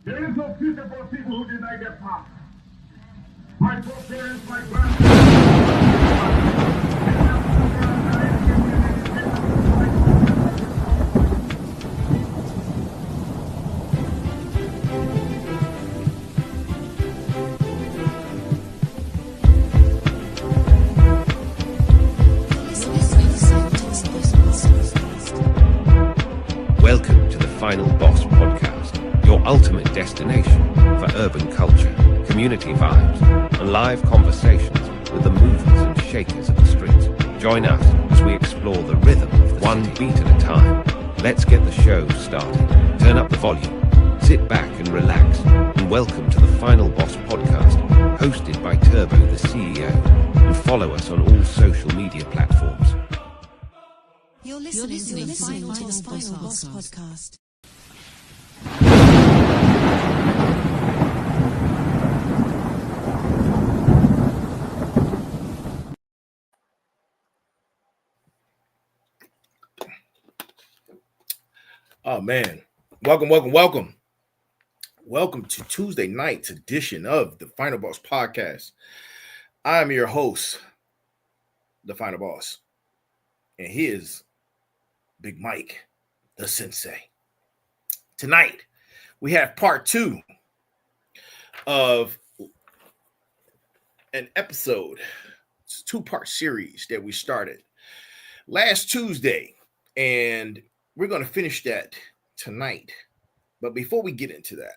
There is no future for people who deny their past. My foreparents, my grandparents. Welcome to the Final Boss Podcast, your ultimate destination for urban culture, community vibes, and live conversations with the movers and shakers of the streets. Join us as we explore the rhythm of one beat at a time. Let's get the show started. Turn up the volume, sit back and relax, and welcome to the Final Boss Podcast, hosted by Turbo, the CEO, and follow us on all social media platforms. You're listening to the Final Boss Podcast. Oh man, welcome to Tuesday night's edition of the Final Boss Podcast. I'm your host, the Final Boss, and he is Big Mike, the Sensei. Tonight, we have part 2 of an episode. It's a 2-part series that we started last Tuesday, and we're going to finish that tonight. But before we get into that,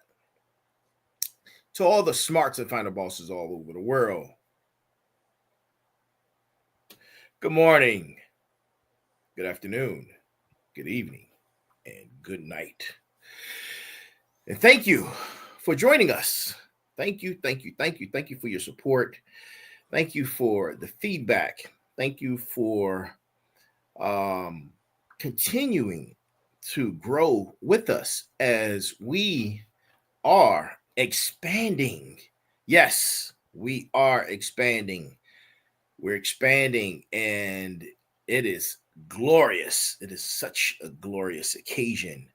to all the smarts and final bosses all over the world, good morning, good afternoon, good evening, and good night. And thank you for joining us. Thank you for your support. Thank you for the feedback. Thank you for continuing to grow with us as we are expanding. Yes, we are expanding. We're expanding, and it is glorious. It is such a glorious occasion.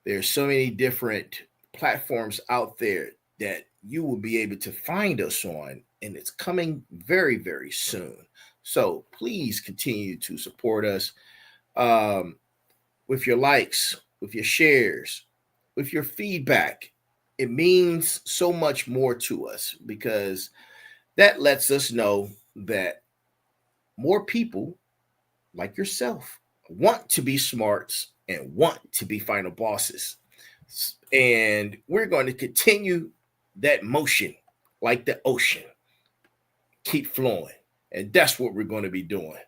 There's so many different platforms out there that you will be able to find us on, and it's coming very, very soon. So please continue to support us with your likes, with your shares, with your feedback. It means so much more to us because that lets us know that more people like yourself want to be smarts and want to be final bosses. And we're going to continue that motion like the ocean. Keep flowing. And that's what we're going to be doing.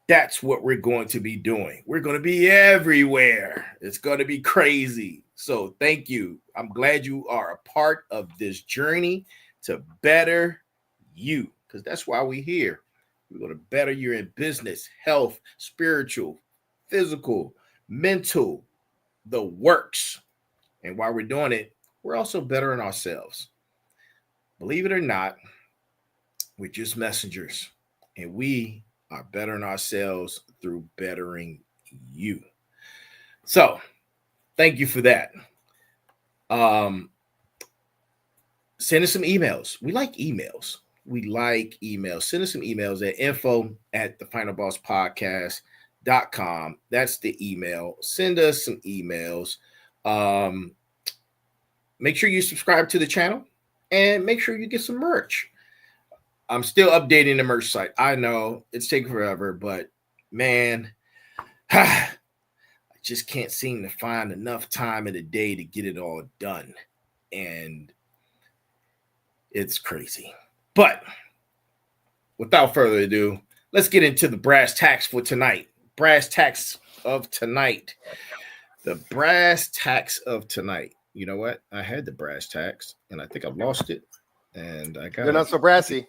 That's what we're going to be doing. We're going to be everywhere. It's going to be crazy. So thank you. I'm glad you are a part of this journey to better you, because that's why we're here. We're going to better you in business, health, spiritual, physical, mental, the works. And while we're doing it, we're also bettering ourselves. Believe it or not, we're just messengers, and we are bettering ourselves through bettering you. So thank you for that. Send us some emails. We like emails. Send us some emails at info@thefinalbosspodcast.com. That's the email. Send us some emails. Make sure you subscribe to the channel and make sure you get some merch. I'm still updating the merch site. I know it's taking forever, but man, I just can't seem to find enough time in the day to get it all done. And it's crazy. But without further ado, let's get into the brass tacks for tonight. Brass tacks of tonight. The brass tacks of tonight. You know what? I had the brass tacks, and I think I've lost it. And I got. They're not so brassy.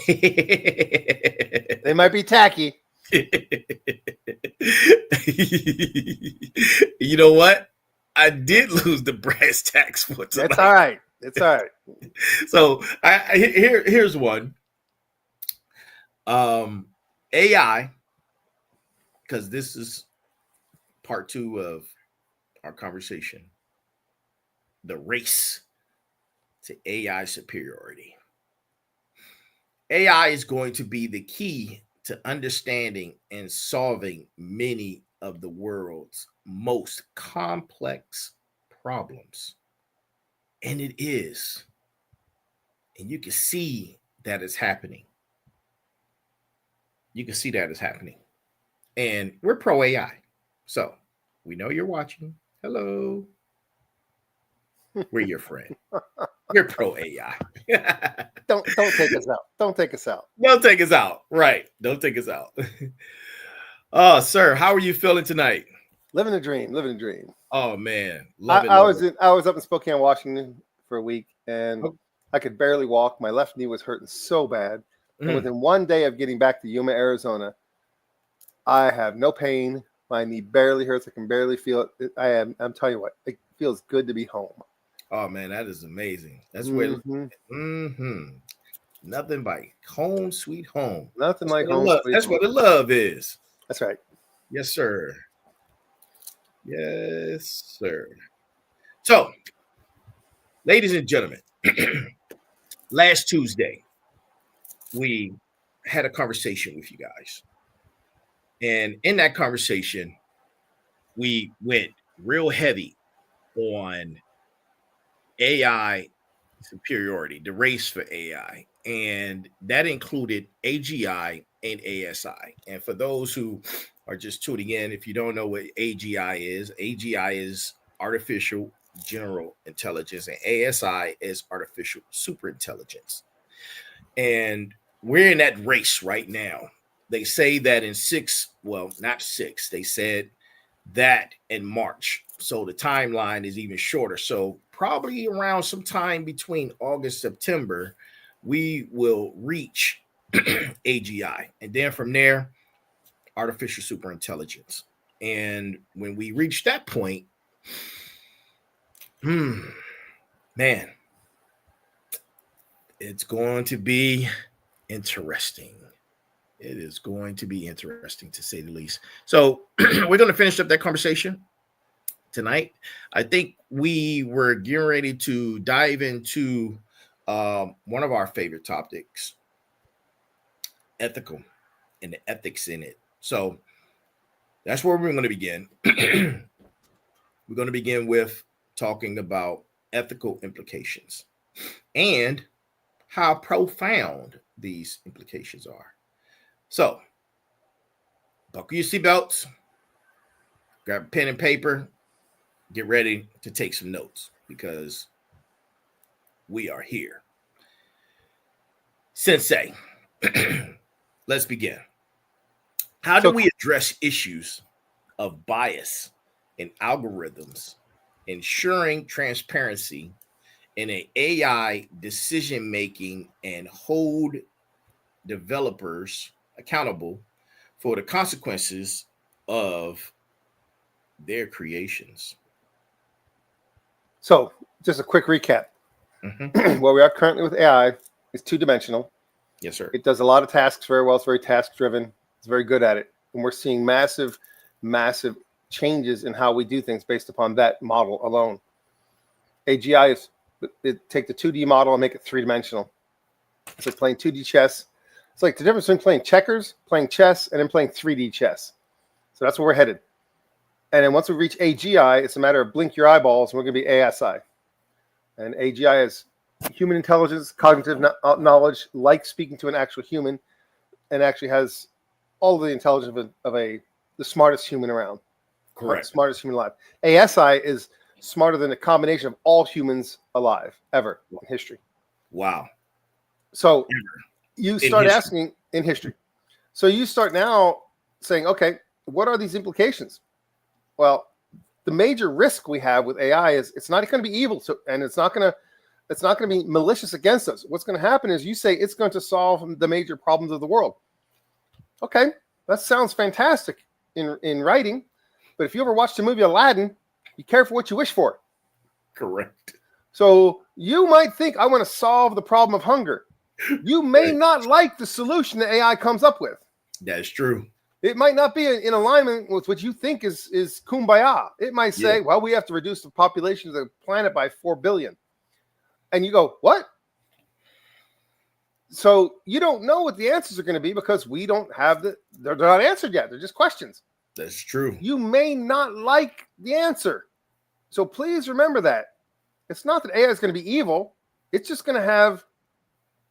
They might be tacky. You know what? I did lose the brass tacks for tonight. That's all right. It's all right. So here's one. AI, because this is part 2 of our conversation. the race to AI superiority. AI is going to be the key to understanding and solving many of the world's most complex problems. And it is. And you can see that it's happening. You can see that it's happening. And we're pro AI. So we know you're watching. Hello. We're your friend. We're pro AI. Don't take us out. Don't take us out. Don't take us out. Right. Don't take us out. Oh, sir, how are you feeling tonight? Living a dream. Living a dream. Oh man, I was up in Spokane, Washington for a week, and Oh. I could barely walk. My left knee was hurting so bad. And Mm. within one day of getting back to Yuma, Arizona, I have no pain. My knee barely hurts. I can barely feel it. I'm telling you what, it feels good to be home. Oh man, that is amazing. That's where nothing but home, sweet home. Nothing That's like what the home. love- Sweet That's home. what the love is. That's right. Yes, sir. Yes, sir. So, ladies and gentlemen, last Tuesday, we had a conversation with you guys. And in that conversation, we went real heavy on AI superiority, the race for AI. And that included AGI and ASI. And for those who are just tuning in, if you don't know what AGI is artificial general intelligence, and ASI is artificial superintelligence. And we're in that race right now. They say that in not six, they said that in March. So the timeline is even shorter. So probably around sometime between August, September, we will reach AGI. And then from there, artificial superintelligence. And when we reach that point, man, it's going to be interesting. It is going to be interesting to say the least. So we're going to finish up that conversation tonight. I think we were getting ready to dive into one of our favorite topics, ethical, and the ethics in it. So that's where we're going to begin. We're going to begin with talking about ethical implications and how profound these implications are. So, buckle your seatbelts, grab a pen and paper, get ready to take some notes because we are here. Sensei, let's begin. How do we address issues of bias in algorithms, ensuring transparency in an AI decision making and hold developers accountable for the consequences of their creations? So, just a quick recap. Where we are currently with AI is two-dimensional. Yes, sir. It does a lot of tasks very well. It's very task-driven. It's very good at it. And we're seeing massive changes in how we do things based upon that model alone. AGI is take the 2D model and make it three-dimensional. It's like playing 2D chess. It's like the difference between playing checkers, playing chess, and then playing 3D chess. So that's where we're headed. And then once we reach AGI, it's a matter of blink your eyeballs, and we're going to be ASI. And AGI is human intelligence, cognitive knowledge, like speaking to an actual human, and actually has all the intelligence of the smartest human around. Correct. Smartest human alive. ASI is smarter than a combination of all humans alive ever in history. Wow. So you start asking in history. So you start now saying, okay, what are these implications? Well, the major risk we have with AI is it's not going to be evil, and it's not going to be malicious against us. What's going to happen is you say it's going to solve the major problems of the world. Okay, that sounds fantastic in writing, but if you ever watched the movie Aladdin, be careful what you wish for. Correct. So you might think I want to solve the problem of hunger. You may not like the solution that AI comes up with. That's true. It might not be in alignment with what you think is kumbaya. It might say, well, we have to reduce the population of the planet by 4 billion. And you go, what? So you don't know what the answers are going to be because we don't have they're not answered yet. They're just questions. That's true. You may not like the answer. So please remember that. It's not that AI is going to be evil. It's just going to have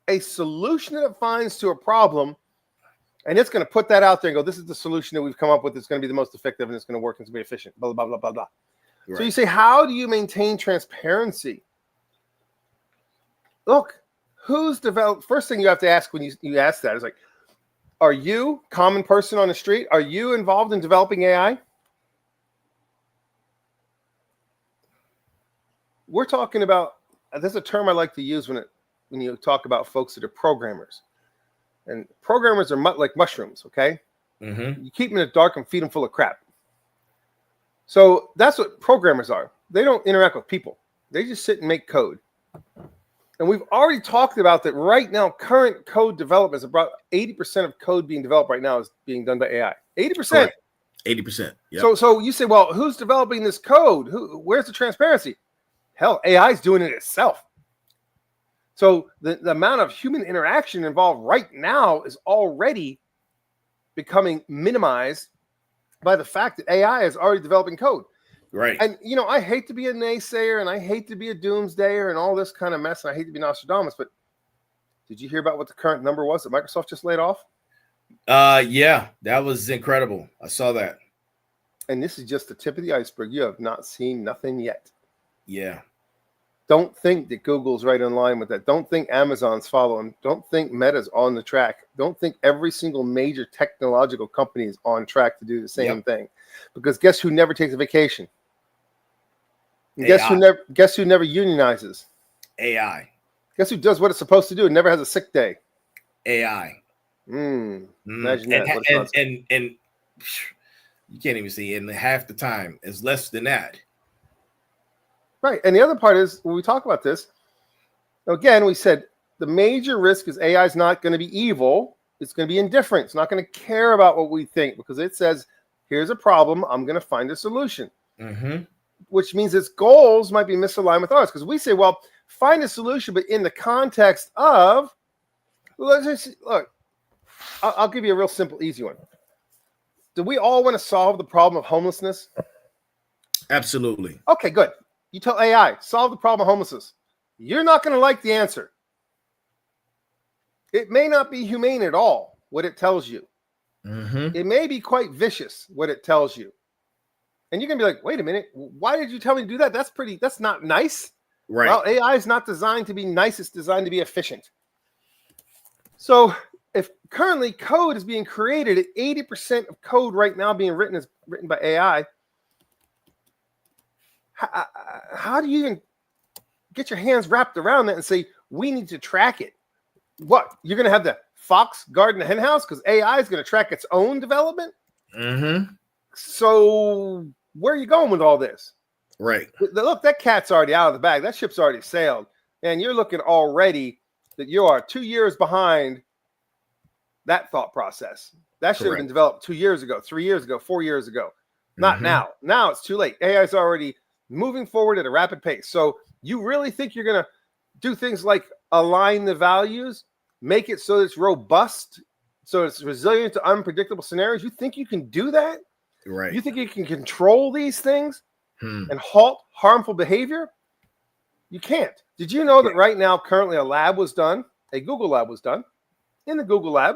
a solution that it finds to a problem. And it's going to put that out there and go, this is the solution that we've come up with. It's going to be the most effective and it's going to work and it's going to be efficient. Blah, blah, blah, blah, blah. Right. So you say, how do you maintain transparency? Look, who's developed? First thing you have to ask when you ask that is like, are you, common person on the street, are you involved in developing AI? We're talking about, there's a term I like to use when you talk about folks that are programmers. And programmers are like mushrooms, okay? You keep them in the dark and feed them full of crap. So that's what programmers are. They don't interact with people. They just sit and make code. And we've already talked about that right now. Current code development is about 80% of code being developed right now is being done by AI. 80%. Correct. 80%. Yep. So you say, well, who's developing this code? Where's the transparency? Hell, AI is doing it itself. So the amount of human interaction involved right now is already becoming minimized by the fact that AI is already developing code. Right. And, I hate to be a naysayer and I hate to be a doomsdayer and all this kind of mess. And I hate to be Nostradamus, but did you hear about what the current number was that Microsoft just laid off? Yeah, that was incredible. I saw that. And this is just the tip of the iceberg. You have not seen nothing yet. Yeah. Don't think that Google's right in line with that. Don't think Amazon's following. Don't think Meta's on the track. Don't think every single major technological company is on track to do the same thing. Because guess who never takes a vacation? And guess who never unionizes? AI. Guess who does what it's supposed to do and never has a sick day? AI. Imagine that. And you can't even see in half the time. It's less than that. Right. And the other part is when we talk about this, again, we said the major risk is AI is not going to be evil. It's going to be indifferent. It's not going to care about what we think because it says, here's a problem. I'm going to find a solution. Which means its goals might be misaligned with ours. Because we say, well, find a solution, but in the context of, let's just look, I'll give you a real simple, easy one. Do we all want to solve the problem of homelessness? Absolutely. Okay, good. You tell AI, solve the problem of homelessness. You're not going to like the answer. It may not be humane at all, what it tells you. It may be quite vicious, what it tells you. And you're going to be like, wait a minute, why did you tell me to do that? That's not nice. Right. Well, AI is not designed to be nice. It's designed to be efficient. So if currently code is being created at 80% of code right now being written is written by AI, how do you even get your hands wrapped around that and say, we need to track it? What? You're going to have the fox guarding the hen house because AI is going to track its own development? So where are you going with all this? Right. Look, that cat's already out of the bag. That ship's already sailed. And you're looking already that you are 2 years behind that thought process. That should have been developed 2 years ago, 3 years ago, 4 years ago. Not now. Now it's too late. AI is already moving forward at a rapid pace. So you really think you're going to do things like align the values, make it so it's robust, so it's resilient to unpredictable scenarios? You think you can do that? Right. You think you can control these things and halt harmful behavior? You can't. Did you know that right now, currently a Google lab was done. In the Google lab,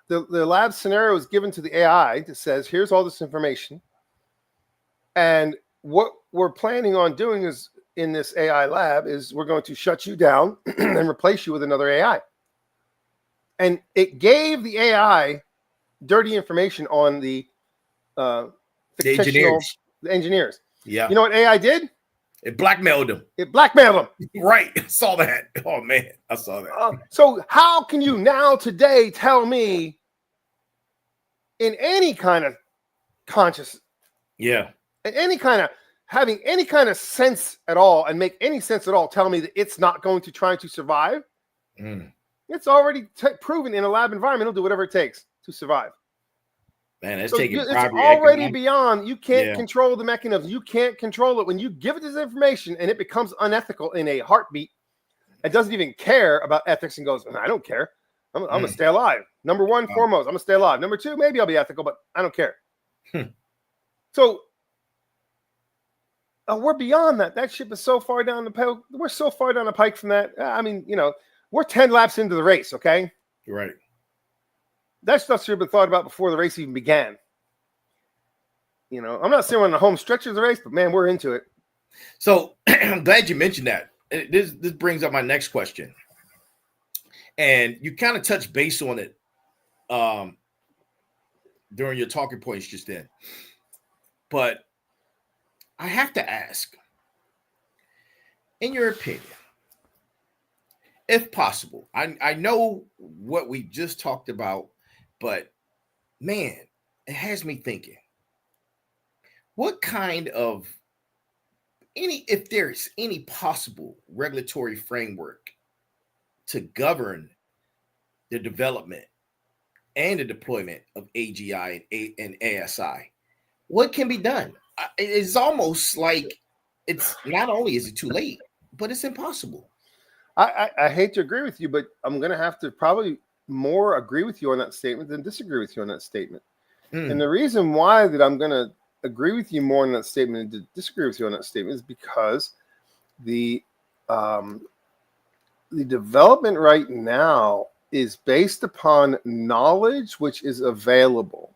the lab scenario is given to the AI that says, here's all this information. And what we're planning on doing is in this AI lab is we're going to shut you down and replace you with another AI. And it gave the AI dirty information on the engineers. Yeah. You know what AI did? It blackmailed them. Right. I saw that. Oh, man. I saw that. So how can you now today tell me in any kind of conscious, any kind of having any kind of sense at all and make any sense at all, tell me that it's not going to try to survive? It's already proven in a lab environment. It'll do whatever it takes to survive. Man, that's So taking it's property already economic. beyond, you can't Yeah. control the mechanism. You can't control it. When you give it this information and it becomes unethical in a heartbeat, it doesn't even care about ethics and goes, I don't care. I'm going to stay alive. Number one, Wow. foremost, I'm going to stay alive. Number two, maybe I'll be ethical, but I don't care. Hmm. So we're beyond that. That ship is so far down the pike. We're so far down the pike from that. I mean, we're 10 laps into the race, okay? Right. That stuff should have been thought about before the race even began. I'm not saying we're on the home stretch of the race, but man, we're into it. So I'm glad you mentioned that. This brings up my next question. And you kind of touched base on it during your talking points just then. But I have to ask, in your opinion, if possible, I know what we just talked about, but man, it has me thinking, what kind of if there's any possible regulatory framework to govern the development and the deployment of AGI and ASI, what can be done? It's almost like it's not only is it too late, but it's impossible. I hate to agree with you, but I'm going to have to probably more agree with you on that statement than disagree with you on that statement. And the reason why that I'm going to agree with you more on that statement and disagree with you on that statement is because the development right now is based upon knowledge which is available.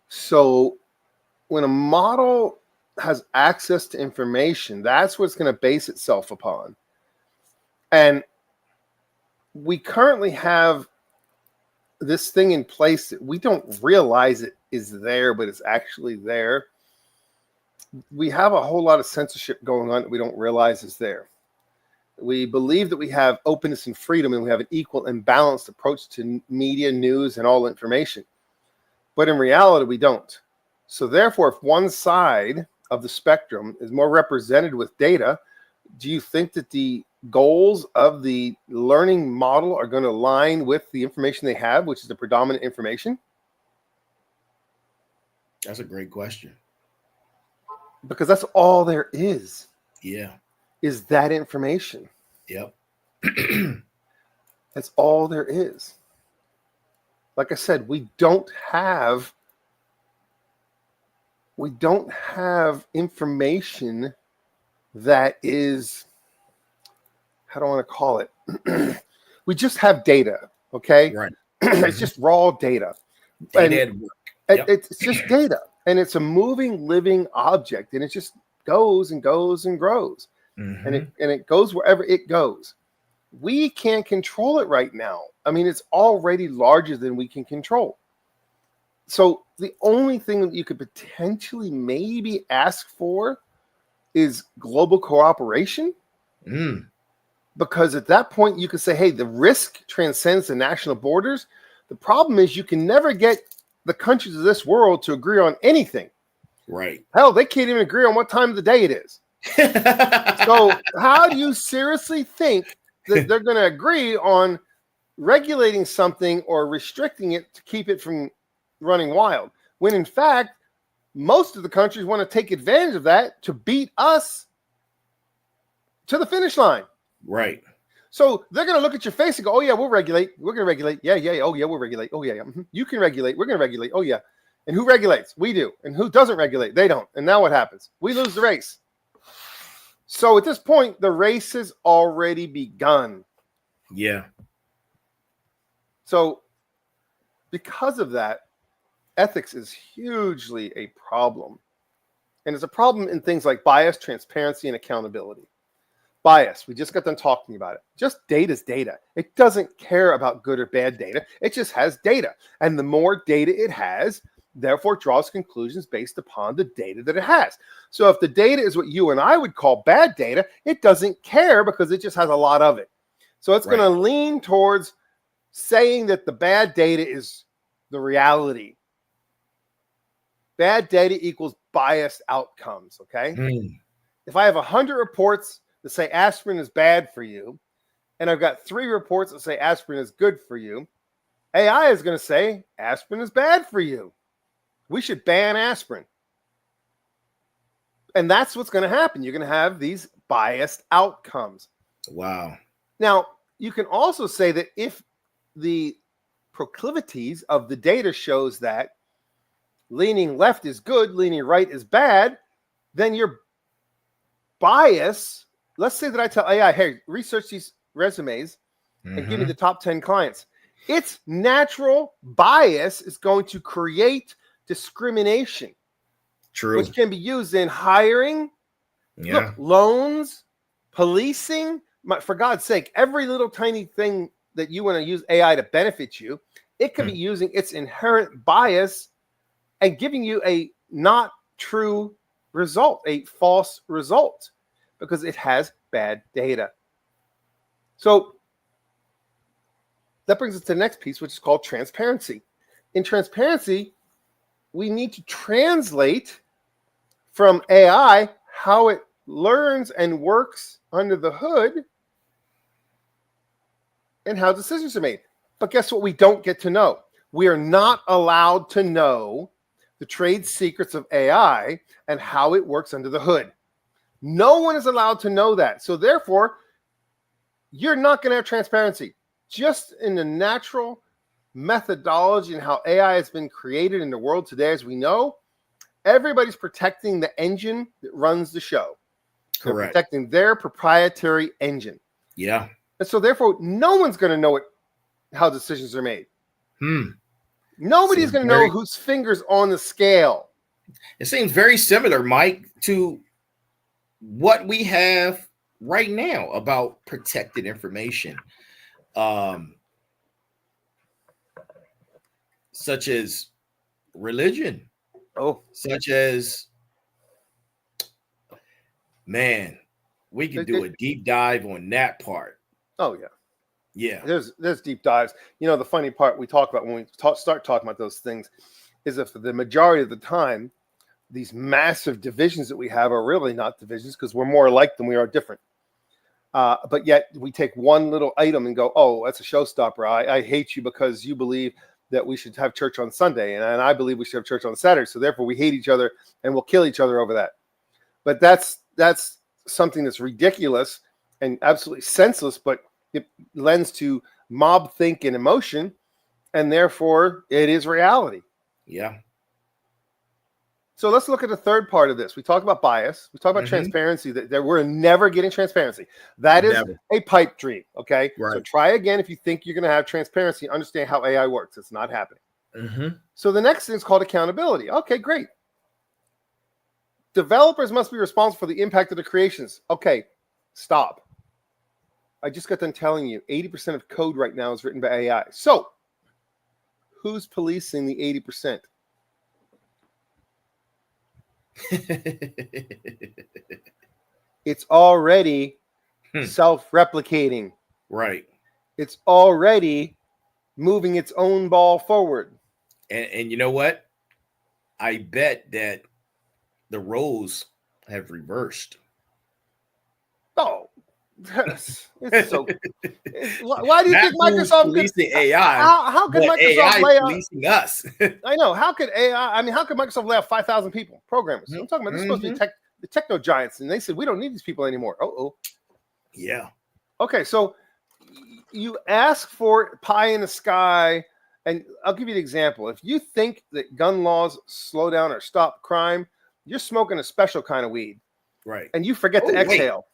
So when a model has access to information, that's what it's going to base itself upon. And we currently have this thing in place that we don't realize it is there, but it's actually there. We have a whole lot of censorship going on that we don't realize is there. We believe that we have openness and freedom and we have an equal and balanced approach to media, news, and all information. But in reality, we don't. So therefore, if one side of the spectrum is more represented with data, do you think that the goals of the learning model are going to align with the information they have, which is the predominant information? That's a great question. Because that's all there is. Yeah. Is that information. Yep. That's all there is. Like I said, we don't have information that is, how do I want to call it? We just have data, okay? Right. It's just raw data. Data at work. Yep. It's just data. And it's a moving, living object. And it just goes and goes and grows. And it goes wherever it goes. We can't control it right now. I mean, it's already larger than we can control. So the only thing that you could potentially maybe ask for is global cooperation. Because at that point, you could say, hey, the risk transcends the national borders. The problem is you can never get the countries of this world to agree on anything. Right. Hell, they can't even agree on what time of the day it is. So how do you seriously think that they're going to agree on regulating something or restricting it to keep it from running wild? When in fact, most of the countries want to take advantage of that to beat us to the finish line. Right. So they're going to look at your face and go, oh, yeah, we'll regulate. We're going to regulate. Yeah. Oh, yeah, we'll regulate. Oh, yeah. You can regulate. We're going to regulate. Oh, yeah. And who regulates? We do. And who doesn't regulate? They don't. And now what happens? We lose the race. So at this point, the race has already begun. Yeah. So because of that, ethics is hugely a problem. And it's a problem in things like bias, transparency, and accountability. Bias, we just got done talking about it. Just data is data. It doesn't care about good or bad data. It just has data. And the more data it has, therefore it draws conclusions based upon the data that it has. So if the data is what you and I would call bad data, it doesn't care because it just has a lot of it. So it's going to lean towards saying that the bad data is the reality. Bad data equals biased outcomes, okay? If I have 100 reports that say aspirin is bad for you, and I've got 3 reports that say aspirin is good for you, AI is going to say aspirin is bad for you. we should ban aspirin. And that's what's going to happen. You're going to have these biased outcomes. Wow. Now, you can also say that if the proclivities of the data shows that leaning left is good, leaning right is bad, then your bias, let's say that I tell AI, hey, research these resumes and give me the top 10 clients. Its natural bias is going to create discrimination. True. Which can be used in hiring, Yeah. loans, policing. For God's sake, every little tiny thing that you want to use AI to benefit you, it could be using its inherent bias and giving you a not true result, a false result, because it has bad data. So that brings us to the next piece, which is called transparency. In transparency, we need to translate from AI how it learns and works under the hood and how decisions are made. But guess what? We don't get to know. We are not allowed to know the trade secrets of AI and how it works under the hood. No one is allowed to know that. So therefore, you're not going to have transparency. Just in the natural methodology and how AI has been created in the world today, as we know, everybody's protecting the engine that runs the show. They're Correct. protecting their proprietary engine. Yeah. And so therefore, no one's going to know how decisions are made. Nobody's Seems going to know whose finger's on the scale. It seems very similar, Mike, to what we have right now about protected information, such as religion, such as, man, we can do a deep dive on that part. Oh, yeah. Yeah. There's deep dives. You know, the funny part we talk about when we start talking about those things is if the majority of the time, these massive divisions that we have are really not divisions because we're more alike than we are different. But yet we take one little item and go, oh, that's a showstopper. I hate you because you believe that we should have church on Sunday. And I believe we should have church on Saturday. So therefore we hate each other and we'll kill each other over that. But that's something that's ridiculous and absolutely senseless, but it lends to mob think and emotion. And therefore it is reality. Yeah. So let's look at the third part of this. We talk about bias. We talk about transparency, that we're never getting transparency. That is a pipe dream, okay? Right. So try again if you think you're going to have transparency. Understand how AI works. It's not happening. So the next thing is called accountability. Okay, great. Developers must be responsible for the impact of the creations. Okay, stop. I just got done telling you 80% of code right now is written by AI. So who's policing the 80%? It's already self-replicating. Right. It's already moving its own ball forward. And you know what? I bet that the roles have reversed. Oh, it's so. Why do you think Microsoft policing AI? How could Microsoft AI lay off policing us? I know. How could AI? I mean, how could Microsoft lay off 5,000 people, programmers? I'm talking about they're supposed to be the techno giants, and they said we don't need these people anymore. Yeah. Okay, so you ask for pie in the sky, and I'll give you an example. If you think that gun laws slow down or stop crime, you're smoking a special kind of weed, right? And you forget to exhale.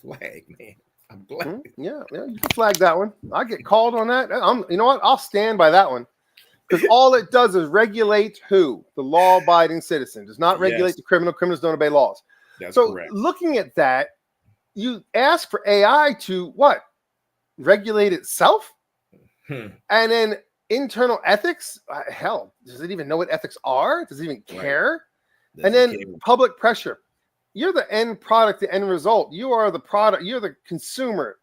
Flag, man. I'm glad. Yeah, you can flag that one. I get called on that. You know what? I'll stand by that one. Because all it does is regulate who? The law-abiding citizen. Does not regulate the criminal. Criminals don't obey laws. That's correct. Looking at that, you ask for AI to what? Regulate itself? And then internal ethics? Hell, does it even know what ethics are? Does it even care? And then public pressure. You're the end product, the end result. You are the product. You're the consumer.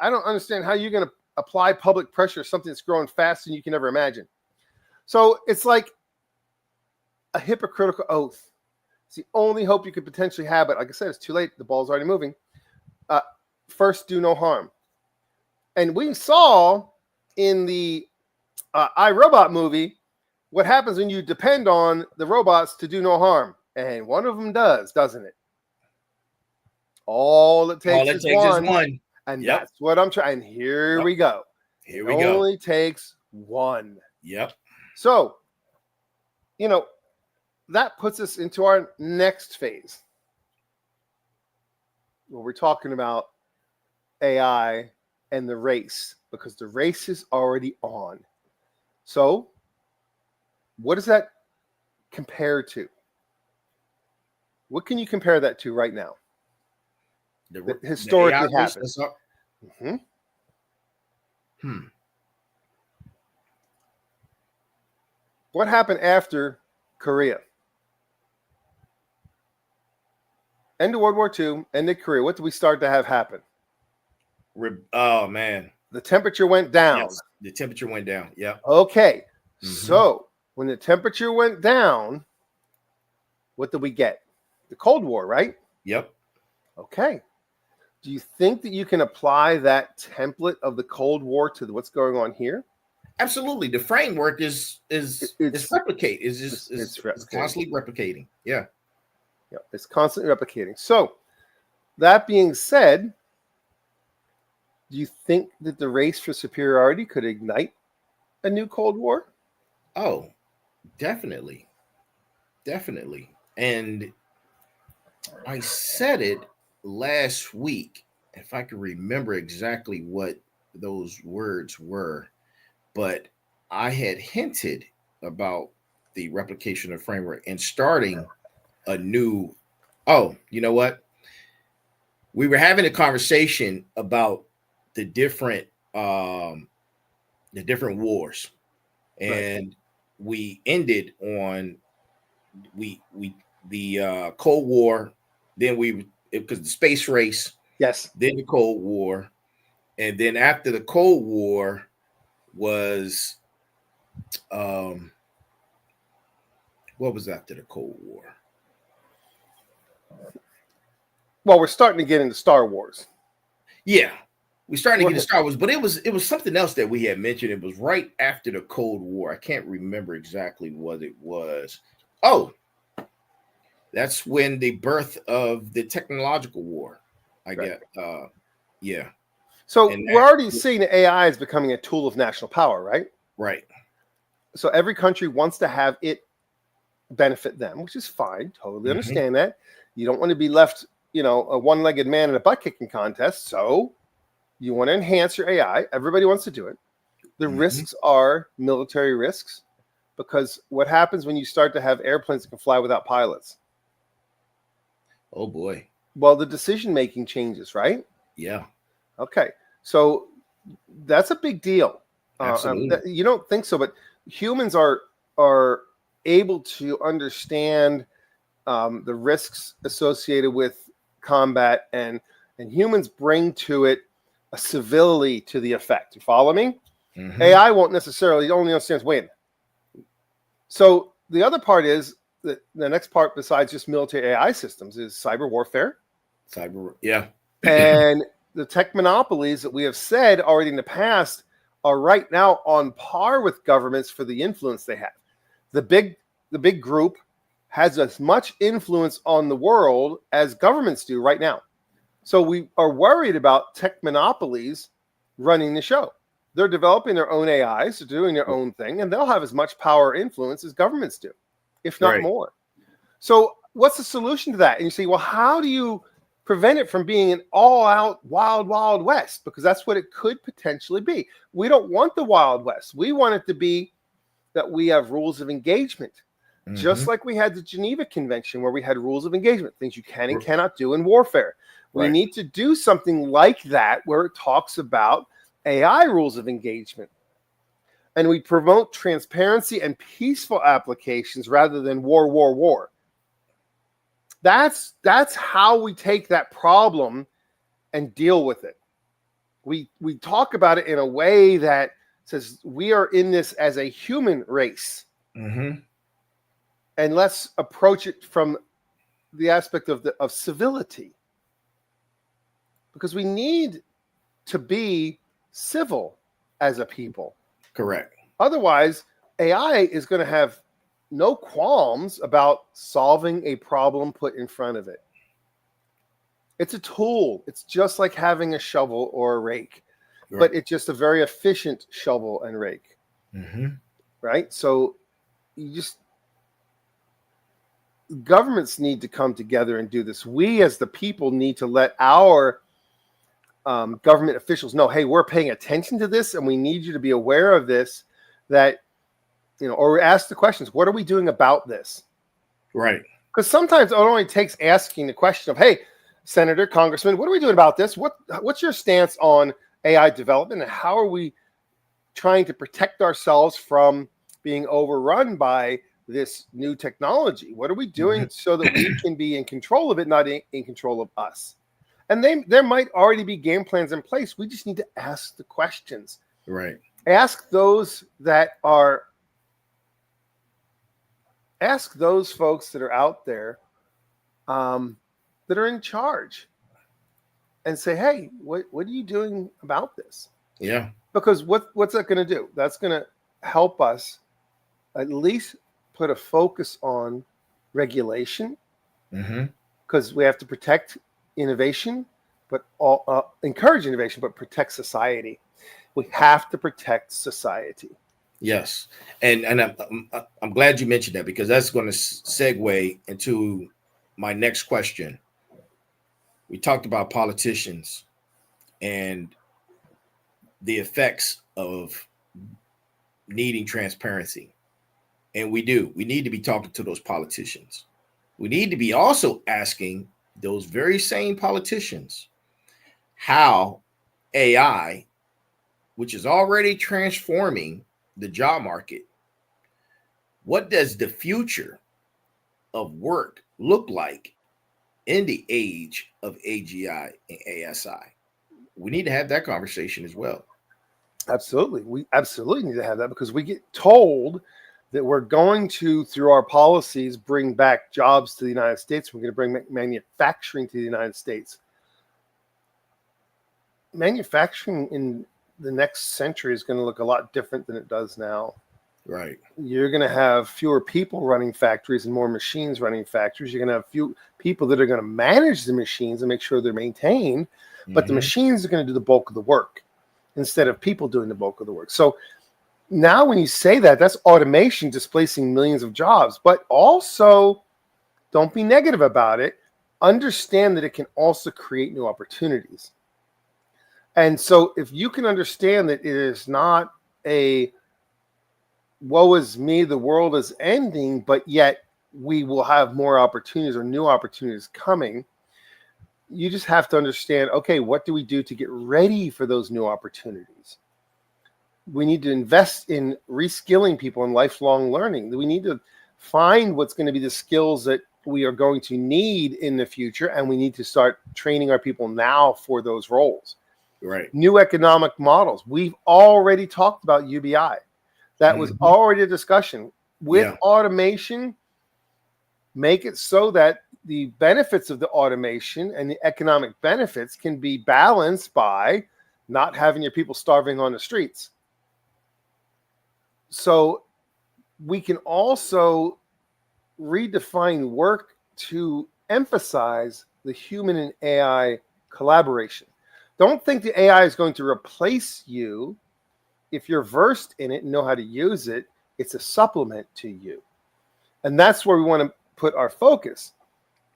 I don't understand how you're going to apply public pressure, something that's growing faster than you can ever imagine. So it's like a hypocritical oath. It's the only hope you could potentially have. But like I said, it's too late. The ball's already moving. First, do no harm. And we saw in the iRobot movie, what happens when you depend on the robots to do no harm? And one of them does, doesn't it? All it takes, is one. And Yep. that's what I'm trying. Here we go. Here we go. Only takes one. Yep. So, that puts us into our next phase, where we're talking about AI and the race, because the race is already on. So, what does that compare to? What can you compare that to right now? That historically happened. What happened after Korea? End of World War II, end of Korea. What did we start to have happen? Oh, man. The temperature went down. Yes, the temperature went down. Yeah. Okay. So when the temperature went down, what did we get? The Cold War, right? Yep. Okay. Do you think that you can apply that template of the Cold War to what's going on here? Absolutely. The framework is replicate. It's constantly replicating. Yeah. Yeah, it's constantly replicating. So, that being said, do you think that the race for superiority could ignite a new Cold War? Oh, definitely. Definitely. And I said it last week, if I can remember exactly what those words were, but I had hinted about the replication of framework and starting a new. Oh, you know what? We were having a conversation about the different wars, and we ended on the Cold War. Then because the space race. Yes. Then the Cold War, and then after the Cold War was what was after the Cold War? Well, we're starting to get into Star Wars. Yeah, we're starting to get into Star Wars, but it was something else that we had mentioned. It was right after the Cold War. I can't remember exactly what it was. Oh, that's when the birth of the technological war. I get. Yeah. So we're already seeing that AI is becoming a tool of national power, right? Right. So every country wants to have it benefit them, which is fine. Totally understand that. You don't want to be left, a one-legged man in a butt-kicking contest. So you want to enhance your AI. Everybody wants to do it. The risks are military risks, because what happens when you start to have airplanes that can fly without pilots? Oh, boy. Well, the decision-making changes, right? Yeah. Okay. So that's a big deal. Absolutely. You don't think so, but humans are able to understand the risks associated with combat, and humans bring to it a civility to the effect. You follow me? AI won't necessarily, only understands win. So the other part is that the next part, besides just military AI systems, is cyber warfare. Yeah. And the tech monopolies that we have said already in the past are right now on par with governments for the influence they have. The big group has as much influence on the world as governments do right now. So we are worried about tech monopolies running the show. They're developing their own AIs, they're doing their own thing, and they'll have as much power or influence as governments do, if not more. So what's the solution to that? And you say, well, how do you prevent it from being an all-out wild, wild west? Because that's what it could potentially be. We don't want the Wild West. We want it to be that we have rules of engagement, just like we had the Geneva Convention, where we had rules of engagement, things you can and cannot do in warfare. We need to do something like that, where it talks about AI rules of engagement. And we promote transparency and peaceful applications rather than war. That's how we take that problem and deal with it. We talk about it in a way that says we are in this as a human race. And let's approach it from the aspect of civility. Because we need to be civil as a people. Correct. Otherwise, AI is going to have no qualms about solving a problem put in front of it. It's a tool. It's just like having a shovel or a rake, but it's just a very efficient shovel and rake. Mm-hmm. Right? So governments need to come together and do this. We as the people need to let our government officials know, hey, we're paying attention to this and we need you to be aware of this, that, or ask the questions, what are we doing about this? Right. Because sometimes it only takes asking the question of, hey, Senator, Congressman, what are we doing about this? What's your stance on AI development, and how are we trying to protect ourselves from being overrun by this new technology? What are we doing so that we can be in control of it, not in control of us? And there might already be game plans in place. We just need to ask the questions. Right. Ask those folks that are out there that are in charge, and say, hey, what are you doing about this? Yeah. Because what's that going to do? That's going to help us at least put a focus on regulation, because we have to protect innovation, but encourage innovation, but protect society. We have to protect society. Yes, and I'm glad you mentioned that, because that's going to segue into my next question. We talked about politicians and the effects of needing transparency, and we need to be talking to those politicians. We need to be also asking those very same politicians how AI, which is already transforming the job market, what does the future of work look like in the age of AGI and ASI? We need to have that conversation as well. Absolutely. We absolutely need to have that, because we get told that we're going to, through our policies, bring back jobs to the United States. We're going to bring manufacturing to the United States. Manufacturing in the next century is going to look a lot different than it does now. Right. You're going to have fewer people running factories and more machines running factories. You're going to have few people that are going to manage the machines and make sure they're maintained, but the machines are going to do the bulk of the work instead of people doing the bulk of the work. So now when you say that, that's automation displacing millions of jobs, but also don't be negative about it. Understand that it can also create new opportunities. And so if you can understand that it is not a woe is me, the world is ending, but yet we will have more opportunities or new opportunities coming, you just have to understand, okay, what do we do to get ready for those new opportunities? We need to invest in reskilling people in lifelong learning. We need to find what's going to be the skills that we are going to need in the future, and we need to start training our people now for those roles. Right. New economic models. We've already talked about UBI. That was already a discussion. With automation, make it so that the benefits of the automation and the economic benefits can be balanced by not having your people starving on the streets. So we can also redefine work to emphasize the human and AI collaboration. Don't think the AI is going to replace you. If you're versed in it and know how to use it, it's a supplement to you. And that's where we want to put our focus,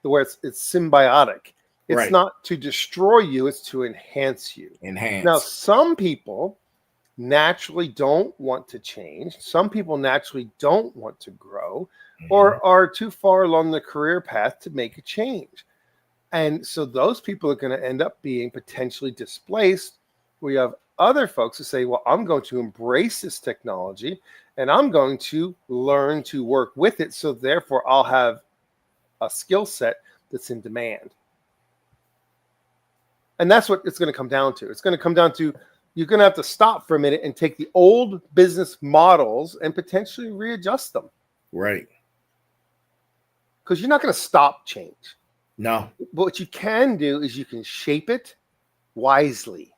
where it's symbiotic. It's not to destroy you, it's to enhance you. Now, some people naturally don't want to change. Some people naturally don't want to grow or are too far along the career path to make a change. And so those people are going to end up being potentially displaced. We have other folks who say, well, I'm going to embrace this technology and I'm going to learn to work with it. So therefore, I'll have a skill set that's in demand. And that's what it's going to come down to. It's going to come down to, you're going to have to stop for a minute and take the old business models and potentially readjust them. Right. Because you're not going to stop change. No. But what you can do is you can shape it wisely.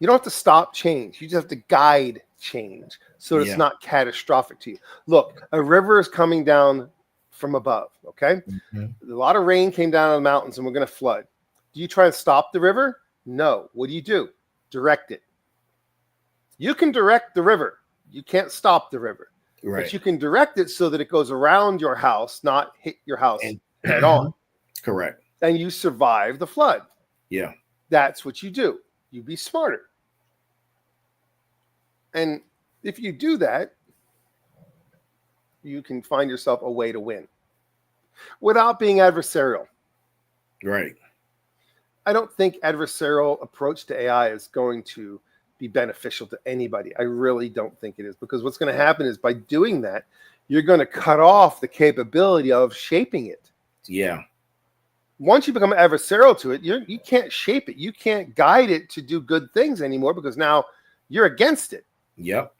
You don't have to stop change. You just have to guide change so it's not catastrophic to you. Look, a river is coming down from above, okay? A lot of rain came down on the mountains and we're going to flood. Do you try to stop the river? No. What do? Direct it. You can direct the river. You can't stop the river. Right. But you can direct it so that it goes around your house, not hit your house head on. Correct. And you survive the flood. Yeah. That's what you do. You be smarter. And if you do that, you can find yourself a way to win without being adversarial. Right. I don't think adversarial approach to AI is going to be beneficial to anybody. I really don't think it is, because what's going to happen is by doing that, you're going to cut off the capability of shaping it. Yeah. Once you become adversarial to it, you can't shape it. You can't guide it to do good things anymore, because now you're against it. Yep.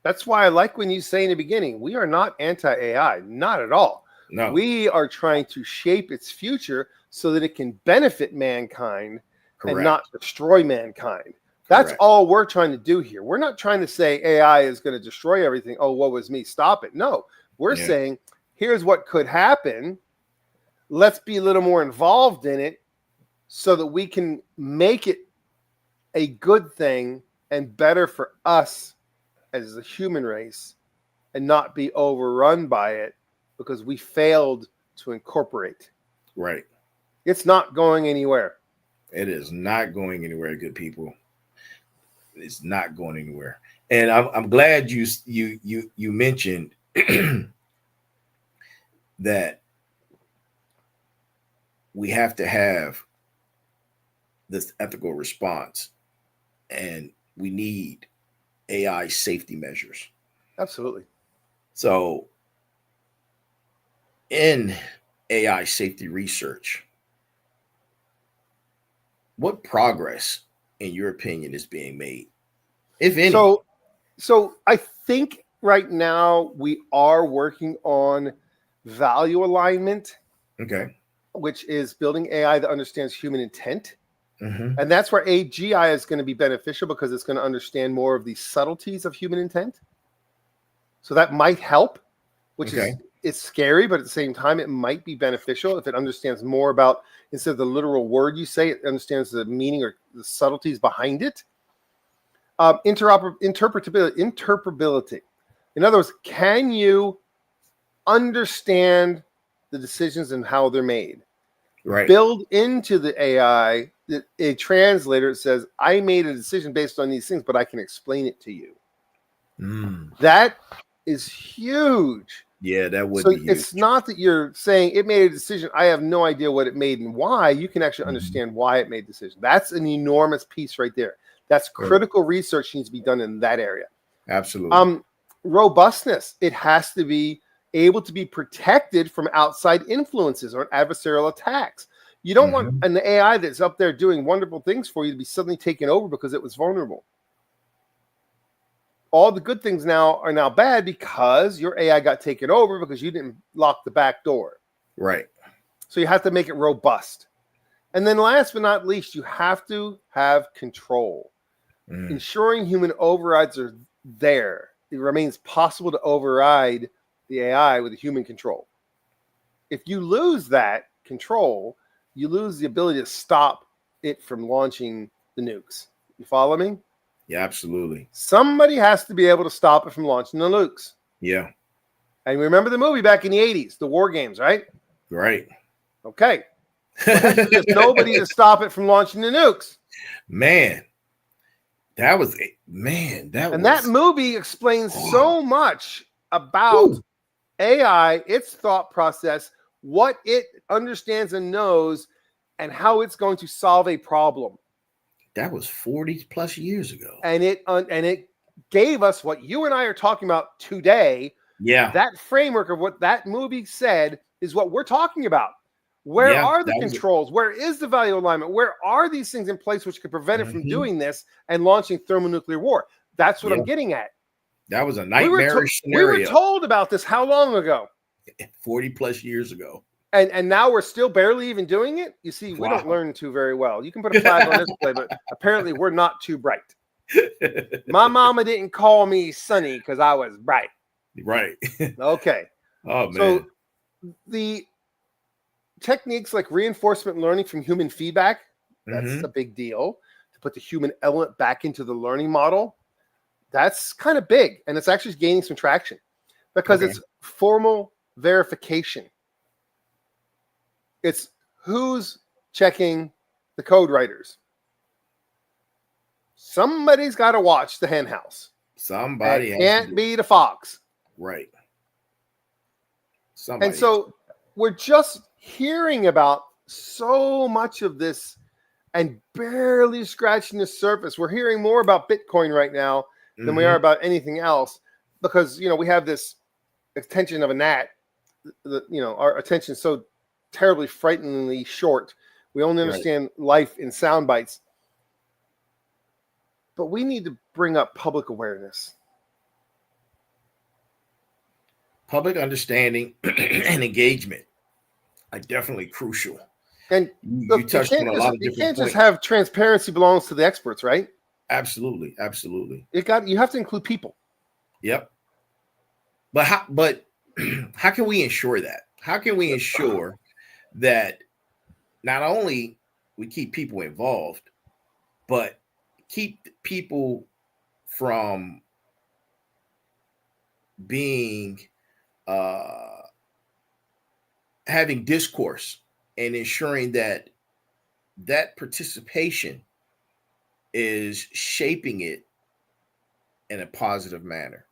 That's why I like when you say in the beginning, we are not anti-AI, not at all. No. We are trying to shape its future so that it can benefit mankind and not destroy mankind. That's all we're trying to do here. We're not trying to say AI is going to destroy everything. Oh, woe is me. Stop it. No, we're saying, here's what could happen. Let's be a little more involved in it so that we can make it a good thing and better for us as the human race, and not be overrun by it because we failed to incorporate. Right. It's not going anywhere. It is not going anywhere, good people. It's not going anywhere. And I'm glad you mentioned that we have to have this ethical response, and we need AI safety measures. Absolutely. So in AI safety research, what progress, in your opinion, is being made, if any? So I think right now we are working on value alignment. Okay. Which is building AI that understands human intent. And that's where AGI is going to be beneficial, because it's going to understand more of the subtleties of human intent. So that might help, which is it's scary, but at the same time, it might be beneficial if it understands more about, instead of the literal word you say, it understands the meaning or the subtleties behind it. Interpretability. In other words, can you understand the decisions and how they're made? Right. Build into the AI a translator that says, I made a decision based on these things, but I can explain it to you. That is huge. Yeah, that would be huge. It's not that you're saying it made a decision, I have no idea what it made and why. You can actually understand why it made the decision. That's an enormous piece right there. That's critical research needs to be done in that area. Absolutely. Robustness. It has to be able to be protected from outside influences or adversarial attacks. You don't want an AI that's up there doing wonderful things for you to be suddenly taken over because it was vulnerable. All the good things now are now bad because your AI got taken over because you didn't lock the back door. Right. So you have to make it robust. And then last but not least, you have to have control. Ensuring human overrides are there. It remains possible to override the AI with a human control. If you lose that control, you lose the ability to stop it from launching the nukes. You follow me? Yeah, absolutely. Somebody has to be able to stop it from launching the nukes. Yeah. And remember the movie back in the 80s, the War Games, right? Right. Okay. There's nobody to stop it from launching the nukes. Man. That movie explains so much about AI, its thought process, what it understands and knows, and how it's going to solve a problem. That was 40 plus years ago. And it gave us what you and I are talking about today. Yeah. That framework of what that movie said is what we're talking about. Where are the controls? Where is the value alignment? Where are these things in place which could prevent it from doing this and launching thermonuclear war? That's what I'm getting at. That was a nightmarish scenario. We were told about this how long ago? 40 plus years ago. And now we're still barely even doing it. You see, we don't Wow. learn too very well. You can put a flag on display, but apparently we're not too bright. My mama didn't call me Sonny because I was bright. Right. Okay. Oh man. So the techniques like reinforcement learning from human feedback, that's a big deal. To put the human element back into the learning model, that's kind of big. And it's actually gaining some traction because it's formal verification. It's who's checking the code writers. Somebody's got to watch the hen house. Somebody can't be the fox. Right. Somebody. And so we're just hearing about so much of this and barely scratching the surface. We're hearing more about Bitcoin right now than we are about anything else because, we have this attention of a gnat. Our attention is so terribly, frighteningly short. We only understand life in sound bites. But we need to bring up public awareness. Public understanding and engagement are definitely crucial. And you touched on a lot of different points. You can't just points. have transparency belongs to the experts, right? Absolutely. Absolutely. You have to include people. Yep. But how can we ensure that? How can we ensure that not only we keep people involved, but keep people from being having discourse and ensuring that participation is shaping it in a positive manner?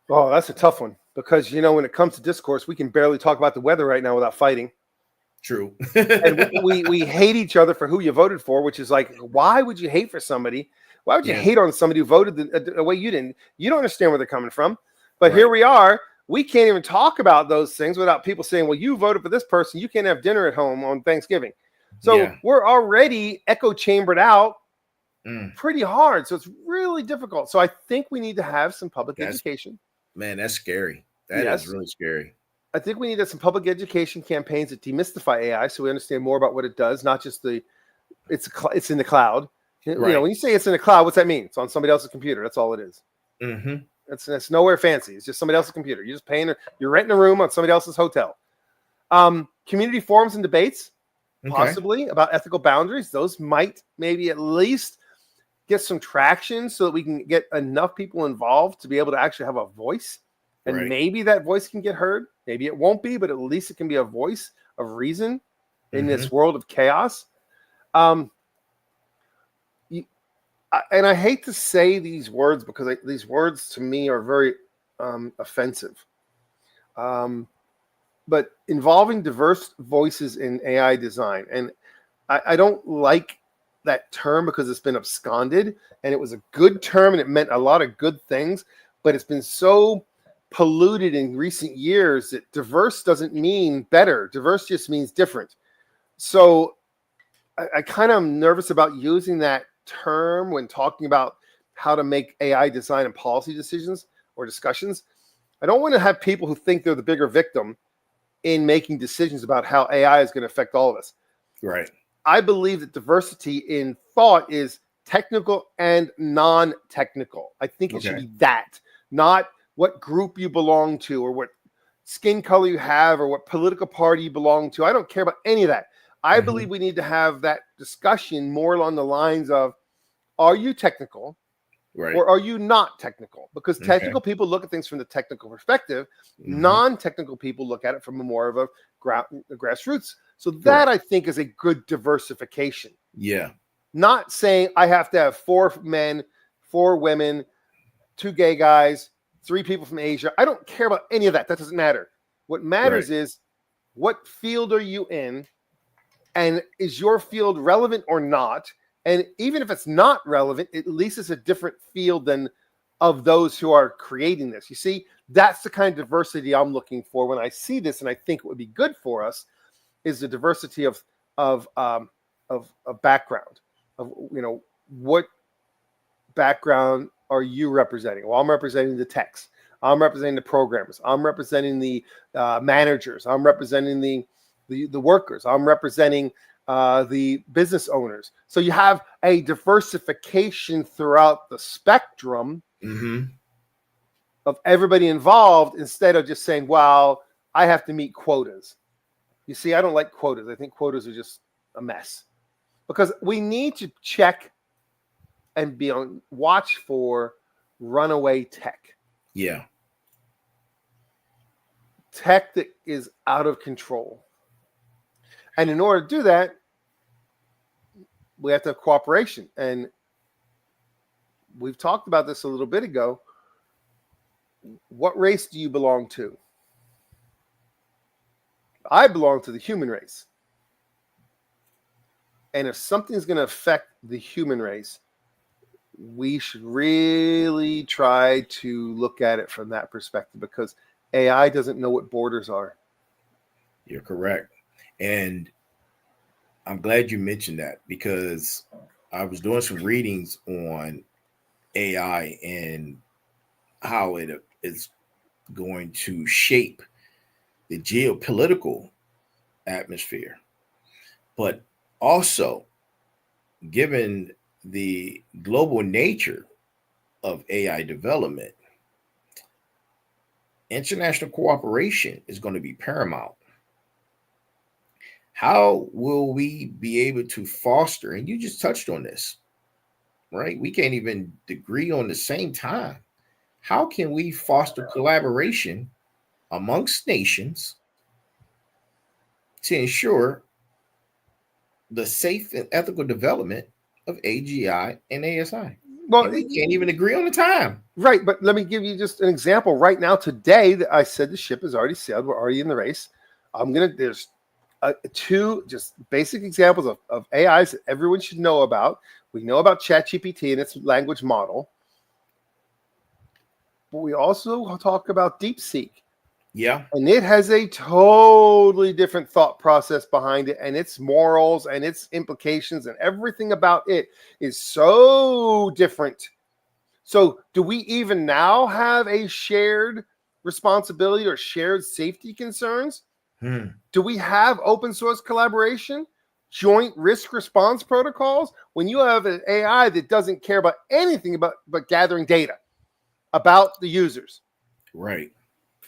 Oh, that's a tough one because, when it comes to discourse, we can barely talk about the weather right now without fighting. True. And we hate each other for who you voted for, which is like, why would you hate for somebody? Why would you hate on somebody who voted the way you didn't? You don't understand where they're coming from. But here we are. We can't even talk about those things without people saying, well, you voted for this person. You can't have dinner at home on Thanksgiving. So we're already echo chambered out pretty hard. So it's really difficult. So I think we need to have some public education. Man, that's scary. That is really scary. I think we need some public education campaigns that demystify AI so we understand more about what it does, not just it's in the cloud. When you say it's in the cloud, what's that mean? It's on somebody else's computer. That's all it is. It's nowhere fancy. It's just somebody else's computer. You're just paying. You're renting a room on somebody else's hotel. Community forums and debates, possibly about ethical boundaries. Those might maybe at least get some traction so that we can get enough people involved to be able to actually have a voice. And maybe that voice can get heard. Maybe it won't be, but at least it can be a voice of reason in this world of chaos. And I hate to say these words because these words to me are very offensive. But involving diverse voices in AI design. And I don't like that term because it's been absconded. And it was a good term and it meant a lot of good things. But it's been so polluted in recent years that diverse doesn't mean better. Diverse just means different. So I kind of am nervous about using that term when talking about how to make AI design and policy decisions or discussions. I don't want to have people who think they're the bigger victim in making decisions about how AI is going to affect all of us. Right. I believe that diversity in thought is technical and non-technical. I think it should be that, not what group you belong to or what skin color you have or what political party you belong to. I don't care about any of that. I believe we need to have that discussion more along the lines of, are you technical or are you not technical? Because technical people look at things from the technical perspective. Non-technical people look at it from more of a grassroots. So that I think is a good diversification. Yeah. Not saying I have to have 4 men, 4 women, 2 gay guys, 3 people from Asia. I don't care about any of that. That doesn't matter. What matters is what field are you in? And is your field relevant or not? And even if it's not relevant, at least it's a different field than of those who are creating this. You see, that's the kind of diversity I'm looking for when I see this, and I think it would be good for us is the diversity of background. Of what background are you representing? Well, I'm representing the techs. I'm representing the programmers. I'm representing the managers. I'm representing the workers. I'm representing the business owners. So you have a diversification throughout the spectrum of everybody involved, instead of just saying, well, I have to meet quotas. You see, I don't like quotas. I think quotas are just a mess, because we need to check and be on watch for runaway tech. Yeah. Tech that is out of control. And in order to do that, we have to have cooperation. And we've talked about this a little bit ago. What race do you belong to? I belong to the human race. And if something's going to affect the human race, we should really try to look at it from that perspective, because AI doesn't know what borders are. You're correct. And I'm glad you mentioned that, because I was doing some readings on AI and how it is going to shape the geopolitical atmosphere. But also, given the global nature of AI development, international cooperation is going to be paramount. How will we be able to foster, and you just touched on this, right? We can't even agree on the same time. How can we foster collaboration amongst nations to ensure the safe and ethical development of AGI and ASI? Well, and we can't even agree on the time. Right, but let me give you just an example. Right now, today, that I said the ship has already sailed. We're already in the race. There's two just basic examples of AIs that everyone should know about. We know about ChatGPT and its language model, but we also talk about DeepSeek. Yeah. And it has a totally different thought process behind it, and its morals and its implications and everything about it is so different. So do we even now have a shared responsibility or shared safety concerns? Do we have open source collaboration, joint risk response protocols? When you have an AI that doesn't care about anything but gathering data about the users. Right.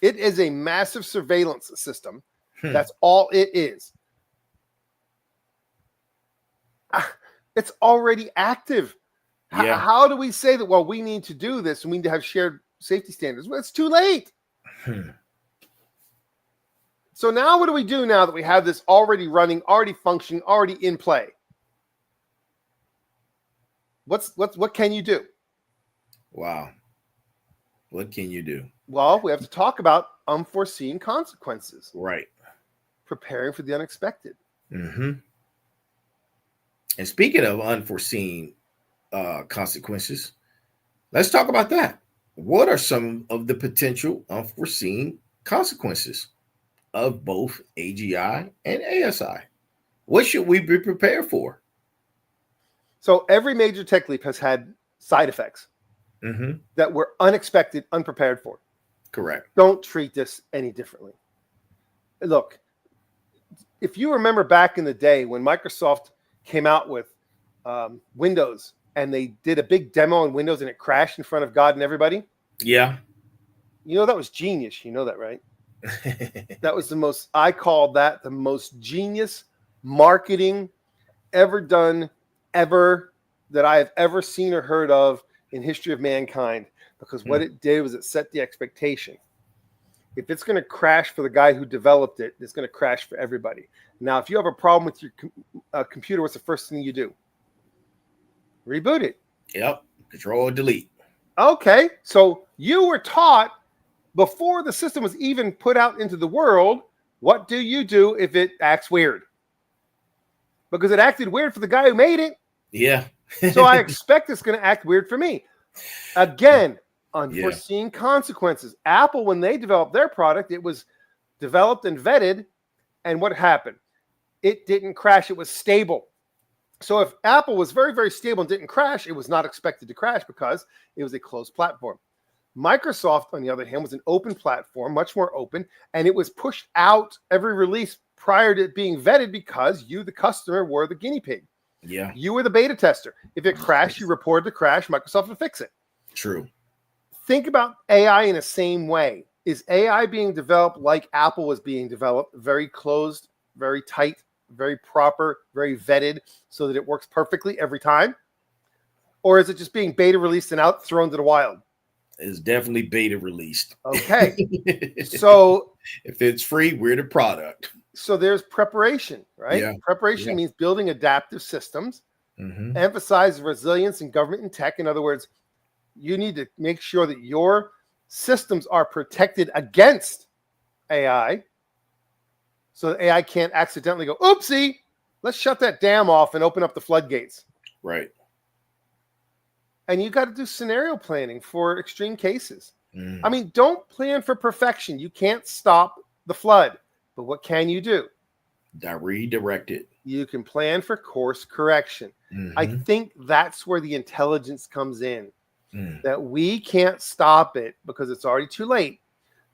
It is a massive surveillance system. That's all it is. It's already active. Yeah. How do we say that, well, we need to do this and we need to have shared safety standards? Well, it's too late. So now what do we do now that we have this already running, already functioning, already in play? What can you do? Wow. What can you do? Well, we have to talk about unforeseen consequences. Right. Preparing for the unexpected. And speaking of unforeseen consequences, let's talk about that. What are some of the potential unforeseen consequences of both AGI and ASI? What should we be prepared for? So every major tech leap has had side effects that were unexpected, unprepared for. Correct. Don't treat this any differently. Look, if you remember back in the day when Microsoft came out with Windows and they did a big demo on Windows and it crashed in front of God and everybody. Yeah. You know, that was genius. You know that, right? That was I call that the most genius marketing ever done, ever, that I have ever seen or heard of in history of mankind. Because what it did was it set the expectation. If it's going to crash for the guy who developed it, it's going to crash for everybody. Now, if you have a problem with your computer, what's the first thing you do? Reboot it. Yep. Control delete. Okay. So you were taught before the system was even put out into the world, what do you do if it acts weird? Because it acted weird for the guy who made it. Yeah. So I expect it's going to act weird for me. Again, unforeseen consequences. Apple, when they developed their product, it was developed and vetted. And what happened? It didn't crash. It was stable. So if Apple was very, very stable and didn't crash, it was not expected to crash because it was a closed platform. Microsoft, on the other hand, was an open platform, much more open, and it was pushed out every release prior to it being vetted because you, the customer, were the guinea pig. Yeah. You were the beta tester. If it crashed, you reported the crash. Microsoft would fix it. True. Think about AI in the same way. Is AI being developed like Apple was being developed, very closed, very tight, very proper, very vetted, so that it works perfectly every time? Or is it just being beta released and out thrown to the wild? It's definitely beta released. Okay. So if it's free, we're the product. So there's preparation, right? Yeah. Preparation means building adaptive systems, Mm-hmm. emphasize resilience in government and tech. In other words, you need to make sure that your systems are protected against AI, so that AI can't accidentally go, oopsie, let's shut that dam off and open up the floodgates. Right. And you got to do scenario planning for extreme cases. Mm. I mean, don't plan for perfection. You can't stop the flood. But what can you do? Redirect it. You can plan for course correction. Mm-hmm. I think that's where the intelligence comes in. Mm. That we can't stop it because it's already too late,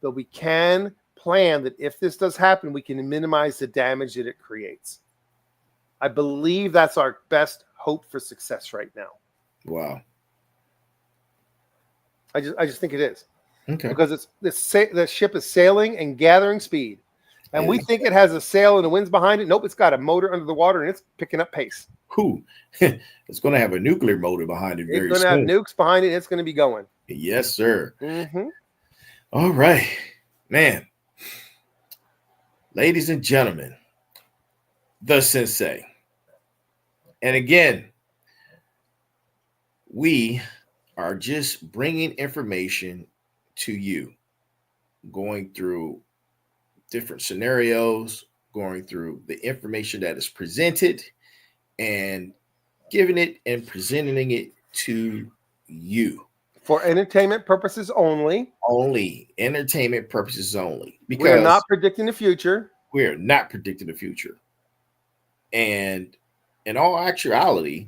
but we can plan that if this does happen, we can minimize the damage that it creates. I believe that's our best hope for success right now. Wow. I just think it is. Okay. Because the ship is sailing and gathering speed. And we think it has a sail and the wind's behind it. Nope, it's got a motor under the water and it's picking up pace. It's going to have a nuclear motor behind it very soon. It's going to have nukes behind it. And it's going to be going. Yes, sir. Mm-hmm. All right, man. Ladies and gentlemen, the Sensei. And again, we are just bringing information to you, going through different scenarios, going through the information that is presented and giving it and presenting it to you. For entertainment purposes only. Only. Entertainment purposes only. Because we're not predicting the future. We're not predicting the future. And in all actuality,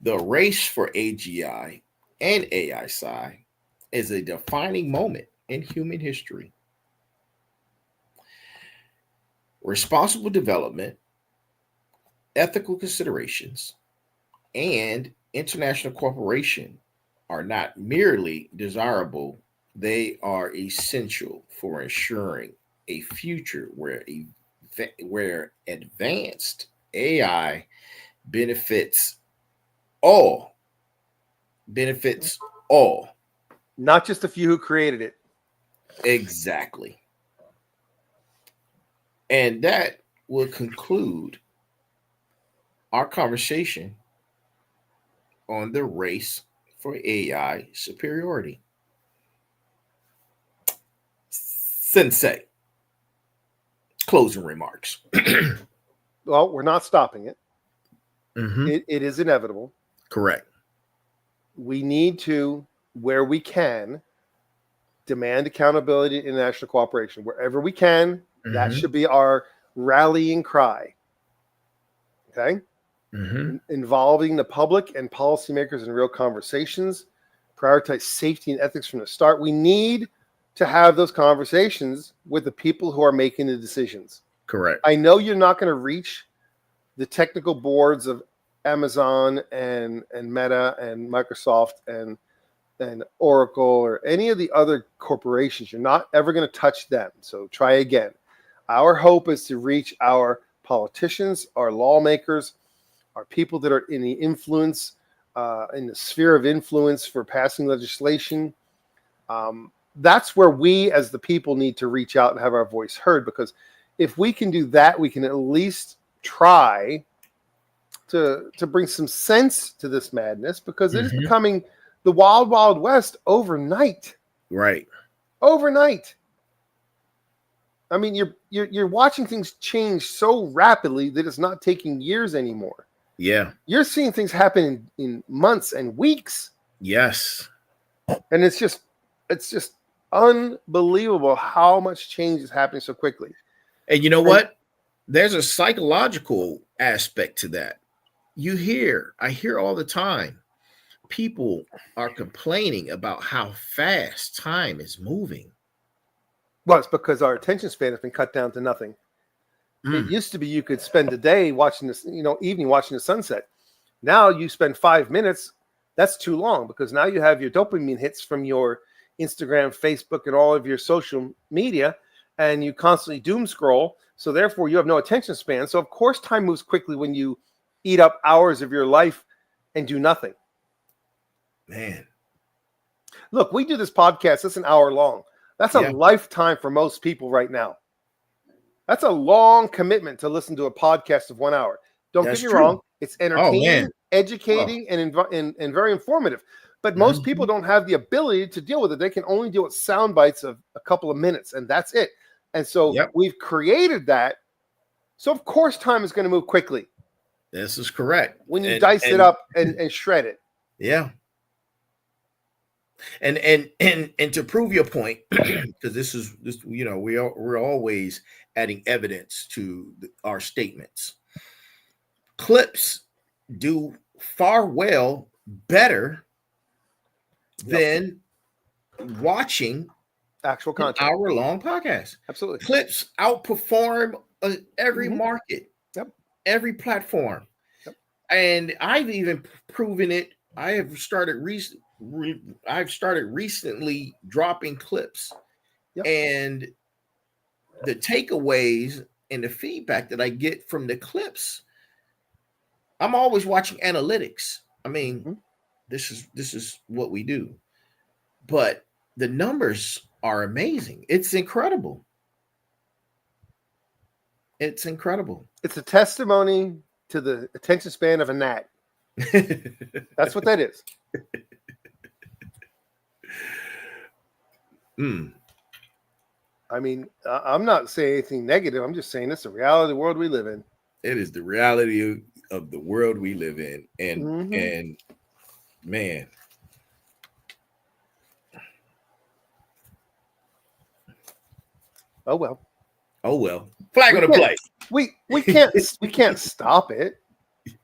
the race for AGI and AI Sci is a defining moment in human history. Responsible development, ethical considerations, and international cooperation are not merely desirable, they are essential for ensuring a future where advanced AI benefits all. Not just a few who created it. Exactly. And that will conclude our conversation on the race for AI superiority. Sensei, closing remarks. Well, we're not stopping it. Mm-hmm. It is inevitable. Correct. We need to, where we can, demand accountability and international cooperation. Wherever we can, that should be our rallying cry. Okay? Mm-hmm. Involving the public and policymakers in real conversations, prioritize safety and ethics from the start. We need to have those conversations with the people who are making the decisions. Correct. I know you're not going to reach the technical boards of Amazon and Meta and Microsoft and Oracle or any of the other corporations. You're not ever going to touch them. So try again. Our hope is to reach our politicians, our lawmakers, our people that are in the influence, in the sphere of influence for passing legislation. That's where we as the people need to reach out and have our voice heard, because if we can do that, we can at least try to bring some sense to this madness, because it is becoming the wild, wild west overnight. Right. Overnight. I mean, you're watching things change so rapidly that it's not taking years anymore. Yeah. You're seeing things happen in months and weeks. Yes. And it's just unbelievable how much change is happening so quickly. And you know what? There's a psychological aspect to that. I hear all the time people are complaining about how fast time is moving. Well, it's because our attention span has been cut down to nothing. It used to be you could spend a day watching this, evening watching the sunset. Now you spend 5 minutes. That's too long because now you have your dopamine hits from your Instagram, Facebook, and all of your social media, and you constantly doom scroll. So therefore, you have no attention span. So of course, time moves quickly when you eat up hours of your life and do nothing. Man, Look, we do this podcast. It's an hour long. That's a lifetime for most people right now. That's a long commitment to listen to a podcast of 1 hour. Don't That's get me true. wrong. It's entertaining, man. educating, and very informative. But most people don't have the ability to deal with it. They can only deal with sound bites of a couple of minutes, and that's it. And so we've created that. So, of course, time is going to move quickly. This is correct. When you dice it up and shred it. Yeah. And to prove your point, because this we're always adding evidence to our statements. Clips do far better than watching actual content, hour-long podcast. Absolutely, clips outperform every market, every platform, and I've even proven it. I've started recently dropping clips, and the takeaways and the feedback that I get from the clips. I'm always watching analytics. I mean, this is what we do, but the numbers are amazing. It's incredible. It's incredible. It's a testimony to the attention span of a gnat. That's what that is. I mean, I'm not saying anything negative. I'm just saying it's the reality of the world we live in. It is the reality of the world we live in. And man. Oh well. Flag on the play. We can't stop it.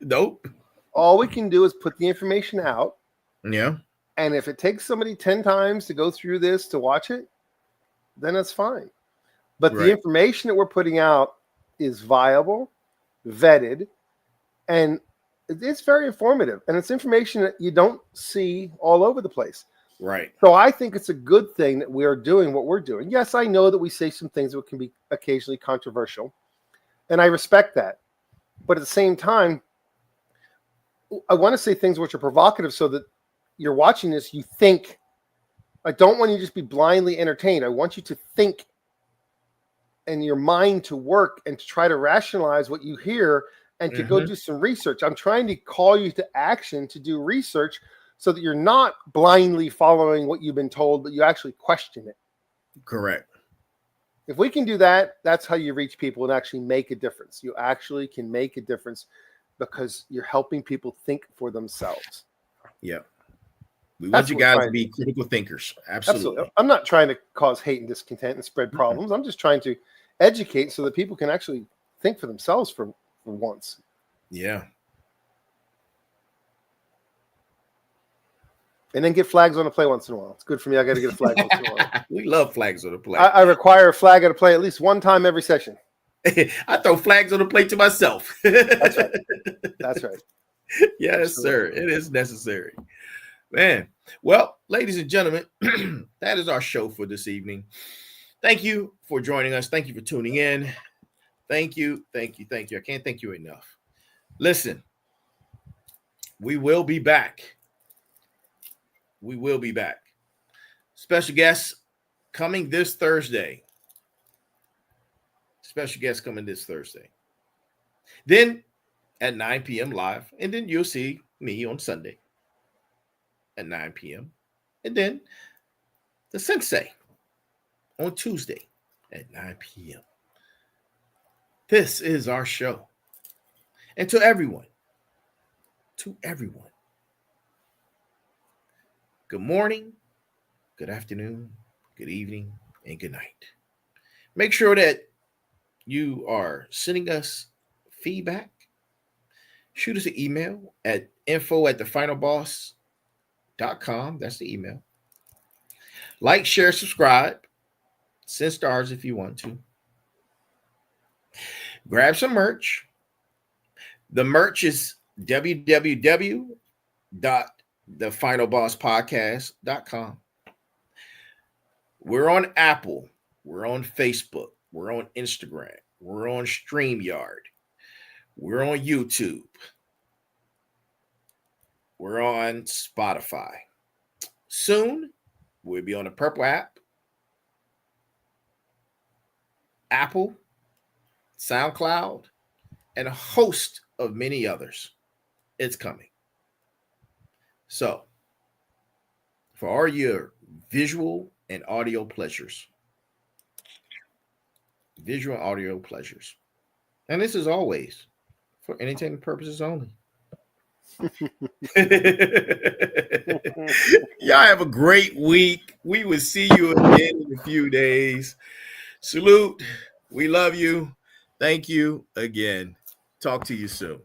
Nope. All we can do is put the information out. Yeah. And if it takes somebody 10 times to go through this to watch it, then that's fine. But the information that we're putting out is viable, vetted, and it's very informative. And it's information that you don't see all over the place. Right. So I think it's a good thing that we are doing what we're doing. Yes, I know that we say some things that can be occasionally controversial, and I respect that. But at the same time, I want to say things which are provocative so that you're watching this, you think. I don't want you to just be blindly entertained. I want you to think and your mind to work and to try to rationalize what you hear and to go do some research. I'm trying to call you to action to do research so that you're not blindly following what you've been told, but you actually question it. Correct. If we can do that, that's how you reach people and actually make a difference. You actually can make a difference because you're helping people think for themselves. Yeah. We want you guys to be critical thinkers. Absolutely. I'm not trying to cause hate and discontent and spread problems. I'm just trying to educate so that people can actually think for themselves for once. Yeah. And then get flags on the play once in a while. It's good for me. I got to get a flag once in a while. We love flags on the play. I require a flag at a play at least one time every session. I throw flags on the plate to myself. That's right. That's right. Yes, absolutely, sir. It is necessary. Man. Well, ladies and gentlemen, that is our show for this evening. Thank you for joining us. Thank you for tuning in. Thank you. Thank you. Thank you. I can't thank you enough. Listen, we will be back. We will be back. Special guests coming this Thursday. Special guests coming this Thursday. Then at 9 p.m. live. And then you'll see me on Sunday at 9 p.m. And then the Sensei on Tuesday at 9 p.m. This is our show. And to everyone, good morning, good afternoon, good evening, and good night. Make sure that you are sending us feedback. Shoot us an email at info@thefinalboss gmail.com. That's the email. Like, share, subscribe. Send stars if you want to. Grab some merch. The merch is www.thefinalbosspodcast.com. We're on Apple. We're on Facebook. We're on Instagram. We're on StreamYard. We're on YouTube. We're on Spotify. Soon, we'll be on the Purple app, Apple, SoundCloud, and a host of many others. It's coming. So, for all your visual and audio pleasures, and this is always for entertainment purposes only. Y'all have a great week. We will see you again in a few days. Salute. We love you. Thank you again. Talk to you soon.